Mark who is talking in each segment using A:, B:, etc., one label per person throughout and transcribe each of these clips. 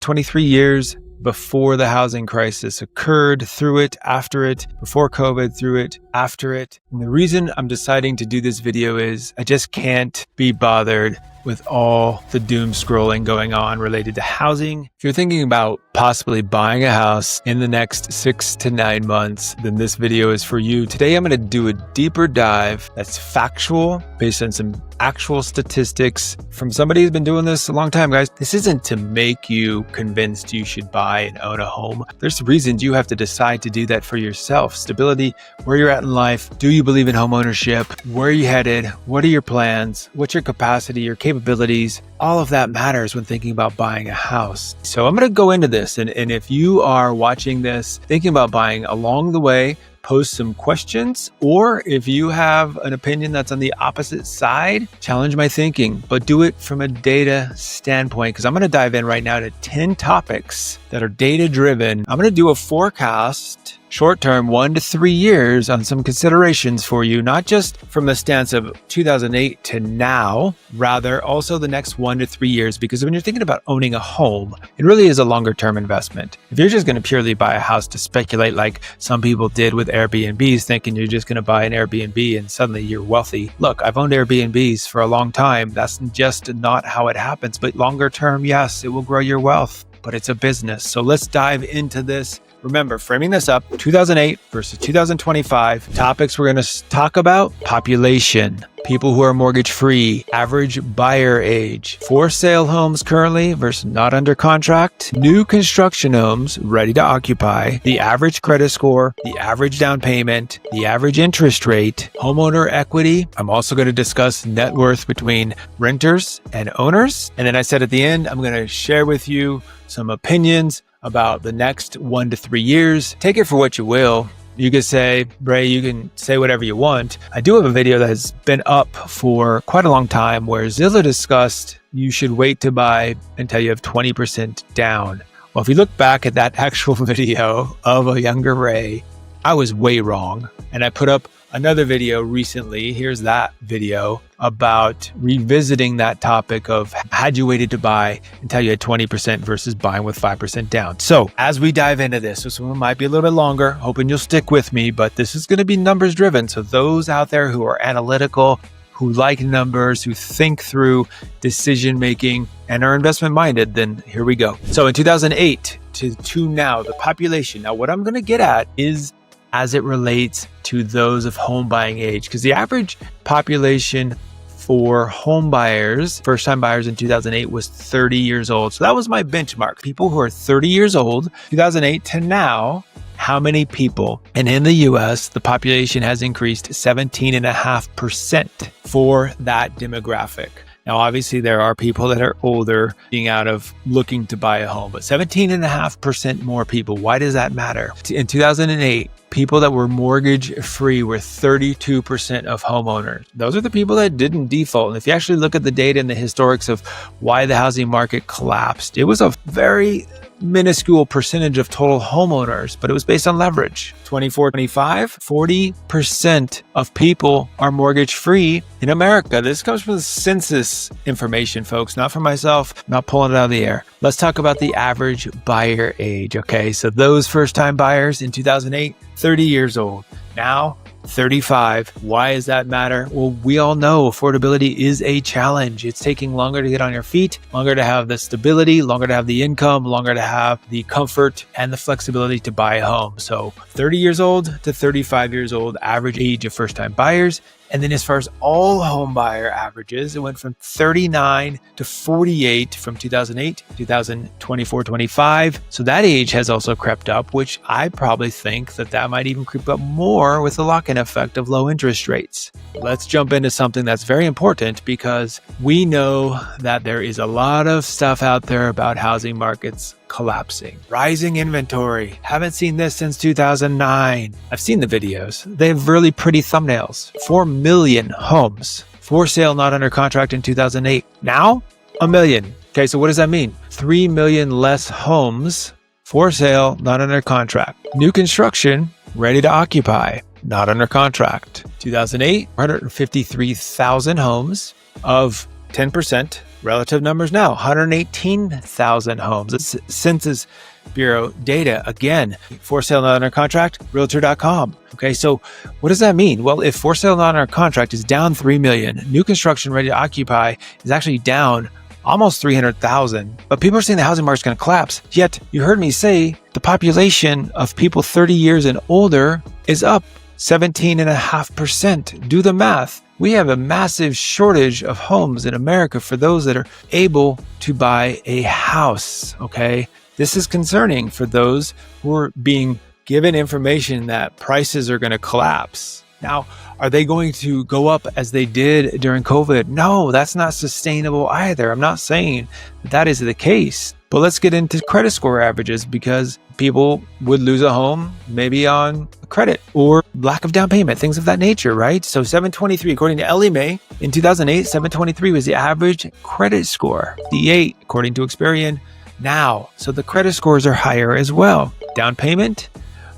A: 23 years before the housing crisis occurred, through it, after it, before COVID, through it, after it. And the reason I'm deciding to do this video is I just can't be bothered with all the doom scrolling going on related to housing. If you're thinking about possibly buying a house in the next 6 to 9 months, then this video is for you. Today, I'm going to do a deeper dive that's factual, based on some actual statistics from somebody who's been doing this a long time, guys. This isn't to make you convinced you should buy and own a home. There's reasons you have to decide to do that for yourself. Stability, where you're at in life. Do you believe in home ownership? Where are you headed? What are your plans? What's your capacity, your capabilities? All of that matters when thinking about buying a house. So I'm going to go into this. And if you are watching this, thinking about buying along the way, post some questions, or if you have an opinion that's on the opposite side, challenge my thinking, but do it from a data standpoint, because I'm going to dive in right now to 10 topics that are data driven. I'm going to do a forecast, short term, 1 to 3 years, on some considerations for you, not just from the stance of 2008 to now, rather also the next 1 to 3 years, because when you're thinking about owning a home, it really is a longer term investment. If you're just going to purely buy a house to speculate like some people did with Airbnbs, thinking you're just going to buy an Airbnb and suddenly you're wealthy. Look, I've owned Airbnbs for a long time. That's just not how it happens. But longer term, yes, it will grow your wealth, but it's a business. So let's dive into this. Remember, framing this up, 2008 versus 2025. Topics we're going to talk about: population, people who are mortgage free, average buyer age, for sale homes currently versus not under contract, new construction homes ready to occupy, the average credit score, the average down payment, the average interest rate, homeowner equity. I'm also going to discuss net worth between renters and owners. And then I said at the end, I'm going to share with you some opinions about the next 1 to 3 years. Take it for what you will. You could say, Bray, you can say whatever you want. I do have a video that has been up for quite a long time where Zillow discussed you should wait to buy until you have 20% down. Well, if you look back at that actual video of a younger Ray, I was way wrong. And I put up another video recently, here's that video, about revisiting that topic of had you waited to buy until you had 20% versus buying with 5% down. So as we dive into this one might be a little bit longer, hoping you'll stick with me, but this is going to be numbers driven. So those out there who are analytical, who like numbers, who think through decision making and are investment minded, then here we go. So in 2008 to now, the population. Now what I'm going to get at is as it relates to those of home buying age, because the average population for home buyers, first time buyers in 2008 was 30 years old. So that was my benchmark. People who are 30 years old, 2008 to now, how many people? And in the US, the population has increased 17.5% for that demographic. Now, obviously, there are people that are older being out of looking to buy a home, but 17.5% more people. Why does that matter? In 2008, people that were mortgage free were 32% of homeowners. Those are the people that didn't default. And if you actually look at the data and the historics of why the housing market collapsed, it was a very minuscule percentage of total homeowners, but it was based on leverage. 24-25, 40% of people are mortgage free in America. This comes from the census information, folks, not from myself, not pulling it out of the air. Let's talk about the average buyer age. Okay, so those first time buyers in 2008, 30 years old. Now, 35. Why does that matter? Well, we all know affordability is a challenge. It's taking longer to get on your feet, longer to have the stability, longer to have the income, longer to have the comfort and the flexibility to buy a home. So 30 years old to 35 years old, average age of first-time buyers. And then as far as all home buyer averages, it went from 39 to 48 from 2008, 2024-25. So that age has also crept up, which I probably think that might even creep up more with the lock-in effect of low interest rates. Let's jump into something that's very important, because we know that there is a lot of stuff out there about housing markets collapsing, rising inventory. Haven't seen this since 2009. I've seen the videos. They have really pretty thumbnails. 4 million homes for sale, not under contract in 2008. Now, 1 million. Okay, so what does that mean? 3 million less homes for sale, not under contract. New construction, ready to occupy, not under contract. 2008, 153,000 homes of 10%, Relative numbers now, 118,000 homes. This is Census Bureau data. Again, for sale not under contract, realtor.com. Okay, so what does that mean? Well, if for sale not under contract is down 3 million, new construction ready to occupy is actually down almost 300,000. But people are saying the housing market is going to collapse. Yet you heard me say the population of people 30 years and older is up 17.5%. Do the math. We have a massive shortage of homes in America for those that are able to buy a house. Okay, this is concerning for those who are being given information that prices are going to collapse. Now, are they going to go up as they did during COVID? No, that's not sustainable either. I'm not saying that is the case. But let's get into credit score averages, because people would lose a home maybe on credit or lack of down payment, things of that nature, right? So 723, according to Ellie Mae, in 2008, 723 was the average credit score. D8, according to Experian, now. So the credit scores are higher as well. Down payment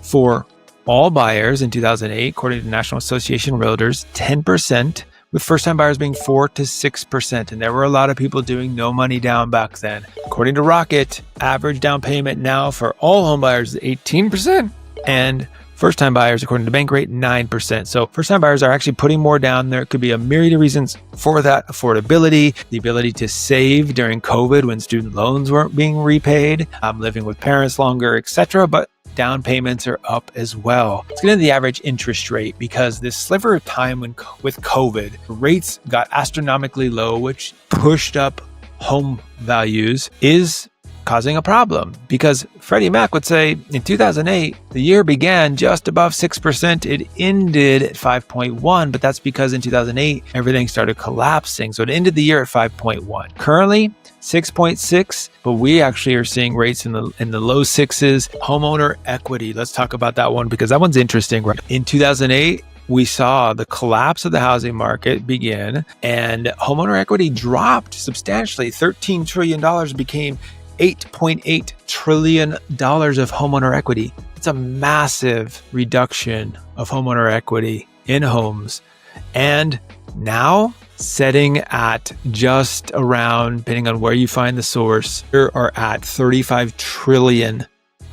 A: for all buyers in 2008, according to National Association of Realtors, 10%, with first-time buyers being 4 to 6%. And there were a lot of people doing no money down back then. According to Rocket, average down payment now for all home buyers is 18%. And first-time buyers, according to Bankrate, 9%. So first-time buyers are actually putting more down. There could be a myriad of reasons for that. Affordability, the ability to save during COVID when student loans weren't being repaid, living with parents longer, etc. But down payments are up as well. Let's get into the average interest rate, because this sliver of time with COVID, rates got astronomically low, which pushed up home values, is causing a problem. Because Freddie Mac would say in 2008, the year began just above 6%. It ended at 5.1, but that's because in 2008, everything started collapsing. So it ended the year at 5.1. Currently, 6.6, but we actually are seeing rates in the low sixes. Homeowner equity. Let's talk about that one, because that one's interesting. Right? In 2008, we saw the collapse of the housing market begin, and homeowner equity dropped substantially. $13 trillion became $8.8 trillion of homeowner equity. It's a massive reduction of homeowner equity in homes. And now, setting at just around, depending on where you find the source, we are at $35 trillion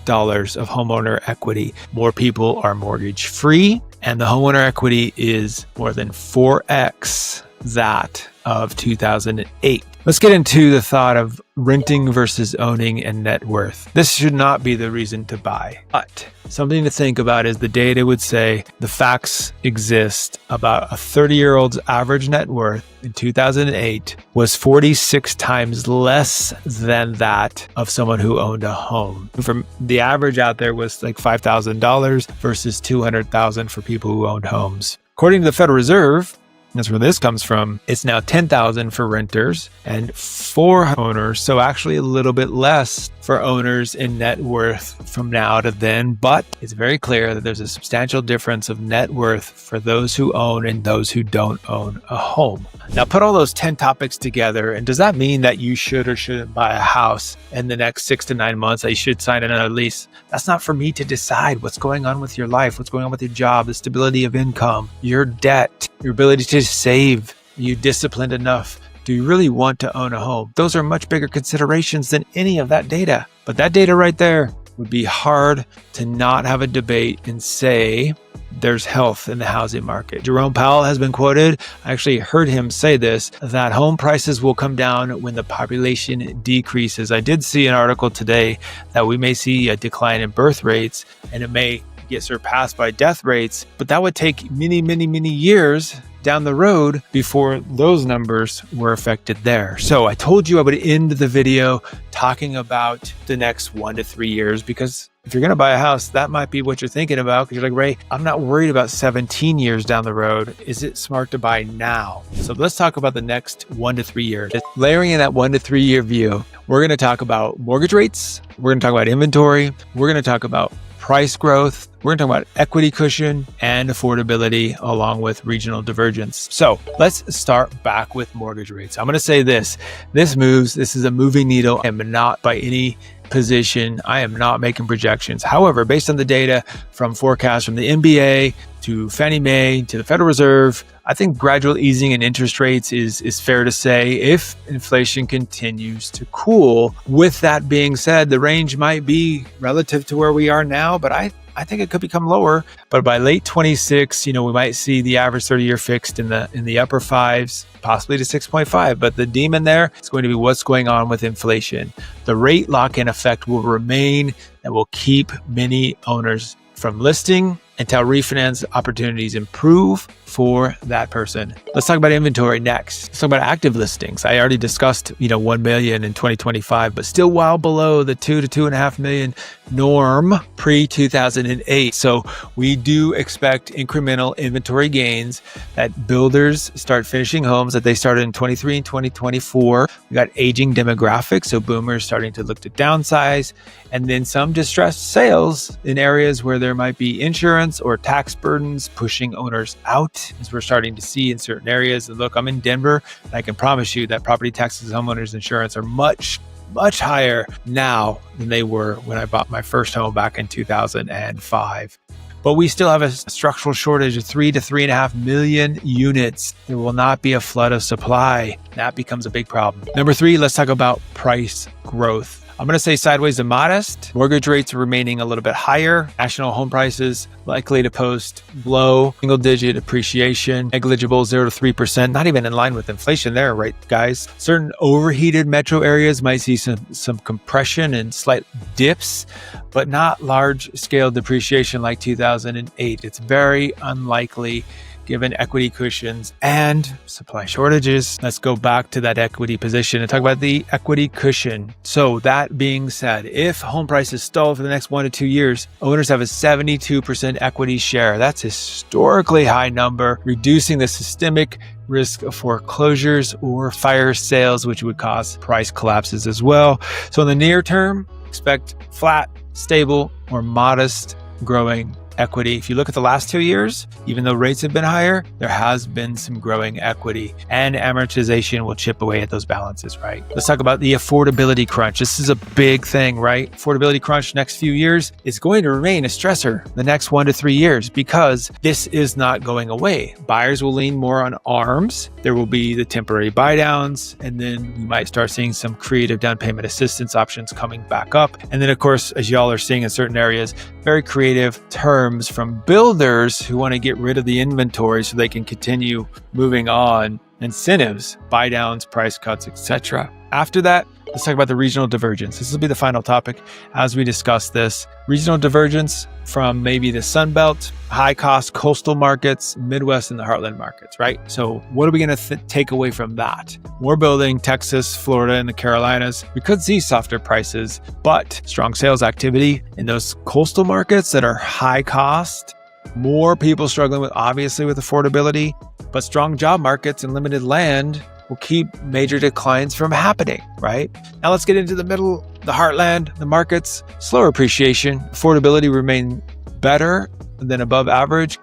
A: of homeowner equity. More people are mortgage free, and the homeowner equity is more than 4x that of 2008. Let's get into the thought of renting versus owning and net worth. This should not be the reason to buy, but something to think about is the data would say the facts exist about a 30-year-old's average net worth in 2008 was 46 times less than that of someone who owned a home. From the average out there was like $5,000 versus $200,000 for people who owned homes. According to the Federal Reserve, that's where this comes from, it's now $10,000 for renters and for owners. So actually a little bit less for owners in net worth from now to then. But it's very clear that there's a substantial difference of net worth for those who own and those who don't own a home. Now put all those 10 topics together. And does that mean that you should or shouldn't buy a house in the next 6 to 9 months, that you should sign another lease? That's not for me to decide. What's going on with your life, what's going on with your job, the stability of income, your debt, your ability to save. Are you disciplined enough? Do you really want to own a home? Those are much bigger considerations than any of that data. But that data right there would be hard to not have a debate and say there's health in the housing market. Jerome Powell has been quoted. I actually heard him say this, that home prices will come down when the population decreases. I did see an article today that we may see a decline in birth rates, and it may get surpassed by death rates, but that would take many, many, many years down the road before those numbers were affected there. So I told you I would end the video talking about the next 1 to 3 years, because if you're going to buy a house, that might be what you're thinking about, because you're like, Ray, I'm not worried about 17 years down the road. Is it smart to buy now? So let's talk about the next 1 to 3 years. Layering in that 1 to 3 year view, we're going to talk about mortgage rates. We're going to talk about inventory. We're going to talk about price growth. We're going to talk about equity cushion and affordability, along with regional divergence. So let's start back with mortgage rates. I'm going to say this is a moving needle, and not by any position. I am not making projections. However, based on the data from forecasts from the NBA to Fannie Mae to the Federal Reserve, I think gradual easing in interest rates is fair to say if inflation continues to cool. With that being said, the range might be relative to where we are now, but I think it could become lower. But by late 26, we might see the average 30-year fixed in the upper fives, possibly to 6.5. But the demon there is going to be what's going on with inflation. The rate lock-in effect will remain and will keep many owners from listing until refinance opportunities improve for that person. Let's talk about inventory next. Let's talk about active listings. I already discussed, 1 million in 2025, but still well below the 2 to 2.5 million norm pre-2008. So we do expect incremental inventory gains that builders start finishing homes that they started in 23 and 2024. We got aging demographics, so boomers starting to look to downsize, and then some distressed sales in areas where there might be insurance or tax burdens pushing owners out, as we're starting to see in certain areas. And look, I'm in Denver, and I can promise you that property taxes and homeowners insurance are much higher now than they were when I bought my first home back in 2005. But we still have a structural shortage of 3 to 3.5 million units. There will not be a flood of supply. That becomes a big problem. Number 3, let's talk about price growth. I'm going to say sideways to modest. Mortgage rates are remaining a little bit higher. National home prices likely to post low single-digit appreciation, negligible 0 to 3%, not even in line with inflation there, right, guys? Certain overheated metro areas might see some compression and slight dips, but not large-scale depreciation like 2008. It's very unlikely given equity cushions and supply shortages. Let's go back to that equity position and talk about the equity cushion. So that being said, if home prices stall for the next 1 to 2 years, owners have a 72% equity share. That's a historically high number, reducing the systemic risk of foreclosures or fire sales, which would cause price collapses as well. So in the near term, expect flat, stable, or modest growing equity. If you look at the last 2 years, even though rates have been higher, there has been some growing equity, and amortization will chip away at those balances, right? Let's talk about the affordability crunch. This is a big thing, right? Affordability crunch next few years is going to remain a stressor the next 1 to 3 years because this is not going away. Buyers will lean more on ARMs. There will be the temporary buy downs, and then we might start seeing some creative down payment assistance options coming back up. And then, of course, as y'all are seeing in certain areas, very creative terms from builders who want to get rid of the inventory so they can continue moving on. Incentives, buy downs, price cuts, etc. After that, let's talk about the regional divergence. This will be the final topic as we discuss this. Regional divergence from maybe the Sunbelt, high-cost coastal markets, Midwest, and the Heartland markets, right? So what are we going to take away from that? More building, Texas, Florida, and the Carolinas. We could see softer prices, but strong sales activity in those coastal markets that are high-cost. More people struggling with affordability, but strong job markets and limited land will keep major declines from happening, right? Now let's get into the middle, the heartland, the markets. Slower appreciation, affordability remain better than above average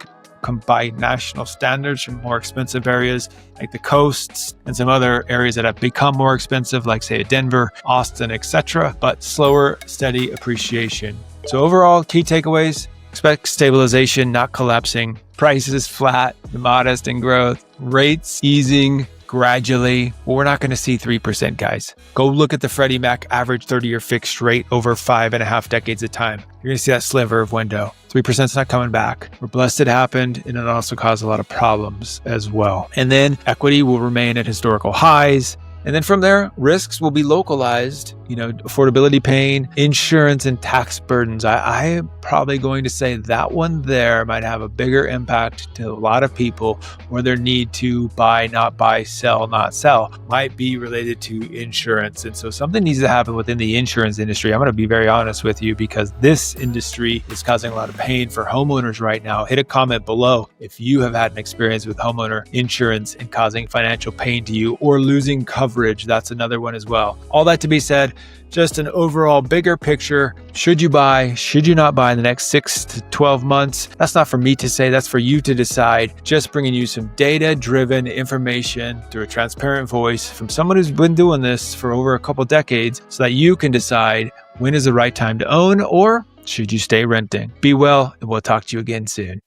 A: by national standards from more expensive areas like the coasts and some other areas that have become more expensive, like say Denver, Austin, etc., but slower, steady appreciation. So overall, key takeaways: expect stabilization, not collapsing. Prices flat, modest in growth. Rates easing gradually. Well, we're not going to see 3%, guys. Go look at the Freddie Mac average 30-year fixed rate over 5.5 decades of time. You're going to see that sliver of window. 3% is not coming back. We're blessed it happened, and it also caused a lot of problems as well. And then equity will remain at historical highs. And then from there, risks will be localized, affordability pain, insurance, and tax burdens. I am probably going to say that one there might have a bigger impact to a lot of people, where their need to buy, not buy, sell, not sell might be related to insurance. And so something needs to happen within the insurance industry. I'm going to be very honest with you, because this industry is causing a lot of pain for homeowners right now. Hit a comment below if you have had an experience with homeowner insurance and causing financial pain to you, or losing coverage. That's another one as well. All that to be said, just an overall bigger picture. Should you buy? Should you not buy in the next 6 to 12 months. That's not for me to say, that's for you to decide. Just bringing you some data-driven information through a transparent voice from someone who's been doing this for over a couple decades so that you can decide when is the right time to own or should you stay renting. Be well, and we'll talk to you again soon.